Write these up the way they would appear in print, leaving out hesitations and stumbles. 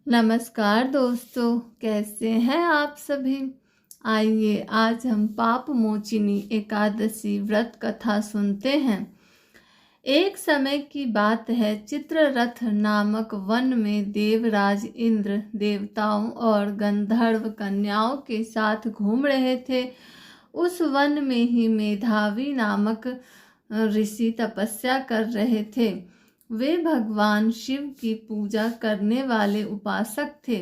नमस्कार दोस्तों, कैसे हैं आप सभी। आइए आज हम पाप मोचिनी एकादशी व्रत कथा सुनते हैं। एक समय की बात है, चित्ररथ नामक वन में देवराज इंद्र देवताओं और गंधर्व कन्याओं के साथ घूम रहे थे। उस वन में ही मेधावी नामक ऋषि तपस्या कर रहे थे। वे भगवान शिव की पूजा करने वाले उपासक थे।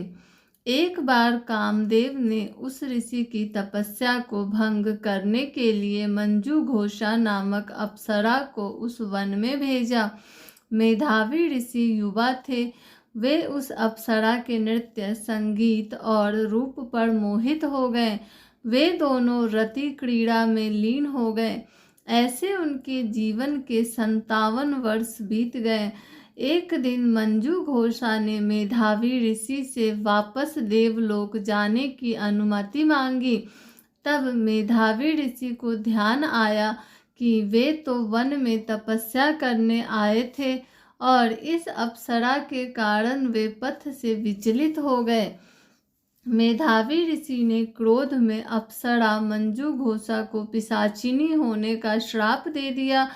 एक बार कामदेव ने उस ऋषि की तपस्या को भंग करने के लिए मंजू घोषा नामक अप्सरा को उस वन में भेजा। मेधावी ऋषि युवा थे। वे उस अप्सरा के नृत्य, संगीत और रूप पर मोहित हो गए। वे दोनों रति क्रीड़ा में लीन हो गए। ऐसे उनके जीवन के 57 वर्ष बीत गए। एक दिन मंजू घोषा ने मेधावी ऋषि से वापस देवलोक जाने की अनुमति मांगी। तब मेधावी ऋषि को ध्यान आया कि वे तो वन में तपस्या करने आए थे और इस अप्सरा के कारण वे पथ से विचलित हो गए। मेधावी ऋषि ने क्रोध में अप्सरा मंजू घोषा को पिशाचिनी होने का श्राप दे दिया।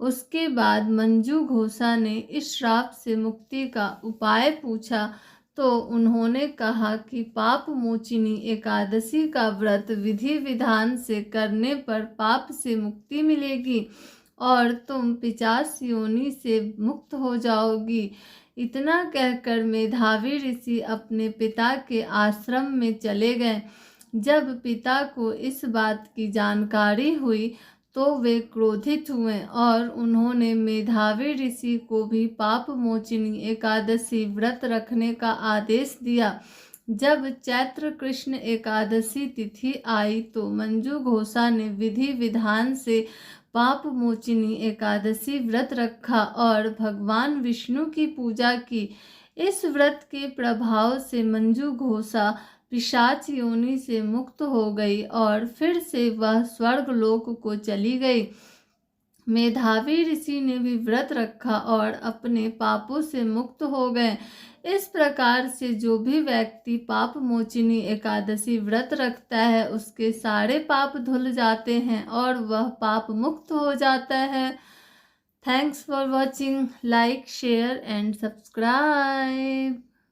उसके बाद मंजू घोषा ने इस श्राप से मुक्ति का उपाय पूछा तो उन्होंने कहा कि पाप मोचिनी एकादशी का व्रत विधि विधान से करने पर पाप से मुक्ति मिलेगी और तुम पिशाच योनि से मुक्त हो जाओगी। इतना कहकर मेधावी ऋषि अपने पिता के आश्रम में चले गए। जब पिता को इस बात की जानकारी हुई तो वे क्रोधित हुए और उन्होंने मेधावी ऋषि को भी पाप मोचिनी एकादशी व्रत रखने का आदेश दिया। जब चैत्र कृष्ण एकादशी तिथि आई तो मंजू घोषा ने विधि विधान से पाप मोचिनी एकादशी व्रत रखा और भगवान विष्णु की पूजा की। इस व्रत के प्रभाव से मंजू घोषा पिशाच योनि से मुक्त हो गई और फिर से वह स्वर्गलोक को चली गई। मेधावी ऋषि ने भी व्रत रखा और अपने पापों से मुक्त हो गए। इस प्रकार से जो भी व्यक्ति पाप मोचिनी एकादशी व्रत रखता है उसके सारे पाप धुल जाते हैं और वह पाप मुक्त हो जाता है। Thanks for watching. Like, share and subscribe.